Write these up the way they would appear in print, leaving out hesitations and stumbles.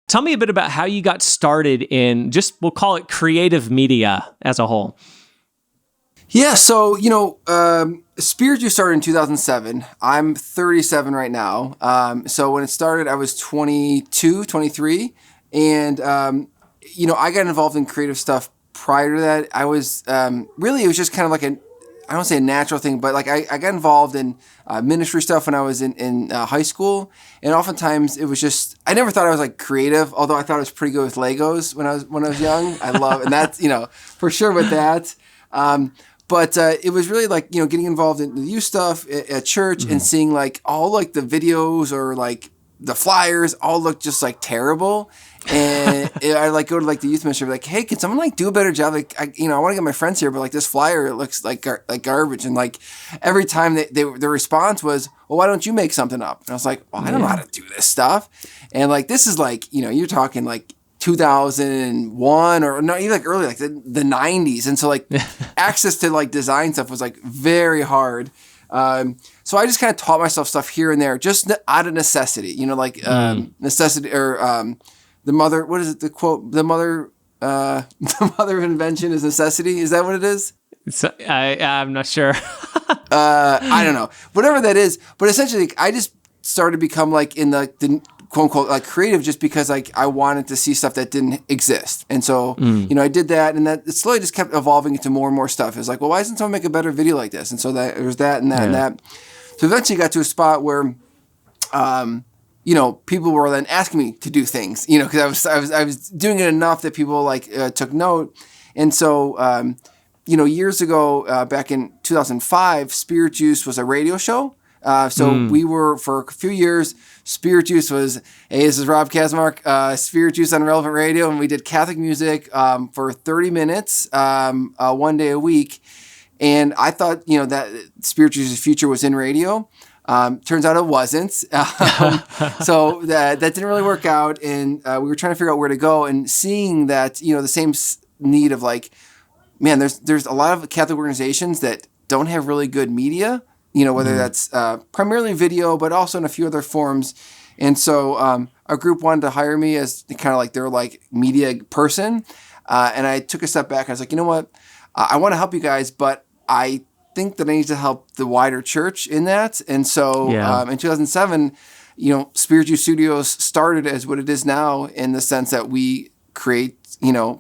Tell me a bit about how you got started in we'll call it creative media as a whole. Yeah, so, Spirit Juice started in 2007. I'm 37 right now. So when it started, I was 22, 23. And, I got involved in creative stuff prior to that. I was, it was just kind of like I don't say a natural thing, but like I got involved in ministry stuff when I was in high school. And oftentimes it was just, I never thought I was like creative, although I thought I was pretty good with Legos when I was young. I love, and that's, for sure with that. But it was really like, getting involved in the youth stuff at church and seeing like all like the videos or like the flyers all look just like terrible. And I like go to like the youth ministry, like, hey, can someone like do a better job? Like, I want to get my friends here, but like this flyer, it looks like garbage. And like every time their response was, well, why don't you make something up? And I was like, well, I don't know how to do this stuff. And like, this is like, you're talking like 2001 or not even like early, like the 90s. And so like access to like design stuff was like very hard. So I just kind of taught myself stuff here and there, just out of necessity, necessity or, the mother, what is it? The quote, the mother of invention is necessity. Is that what it is? I'm not sure. I don't know. Whatever that is. But essentially, I just started to become like in the quote unquote like creative just because like I wanted to see stuff that didn't exist. And so, I did that, and that it slowly just kept evolving into more and more stuff. It's like, well, why doesn't someone make a better video like this? And so that there was that and that and that. So eventually got to a spot where people were then asking me to do things, because I was doing it enough that people like took note. And so, years ago, back in 2005, Spirit Juice was a radio show. We were, for a few years, Spirit Juice was, hey, this is Rob Kaczmark, Spirit Juice on Relevant Radio. And we did Catholic music for 30 minutes, one day a week. And I thought, that Spirit Juice's future was in radio. Turns out it wasn't. So that didn't really work out. And we were trying to figure out where to go, and seeing that, the same need of like, man, there's a lot of Catholic organizations that don't have really good media, whether that's primarily video, but also in a few other forms. And so a group wanted to hire me as kind of like their like media person. And I took a step back. I was like, you know what? I want to help you guys, but I think that I need to help the wider church in that. And so in 2007, Spirit Juice Studios started as what it is now, in the sense that we create,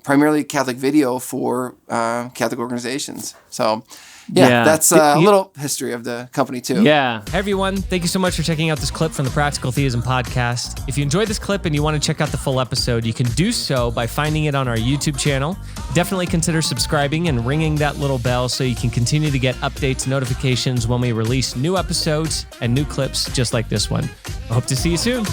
primarily Catholic video for Catholic organizations. So that's a little history of the company too. Yeah. Hey everyone, thank you so much for checking out this clip from the Practical Theism podcast. If you enjoyed this clip and you want to check out the full episode, you can do so by finding it on our YouTube channel. Definitely consider subscribing and ringing that little bell so you can continue to get updates and notifications when we release new episodes and new clips just like this one. I hope to see you soon.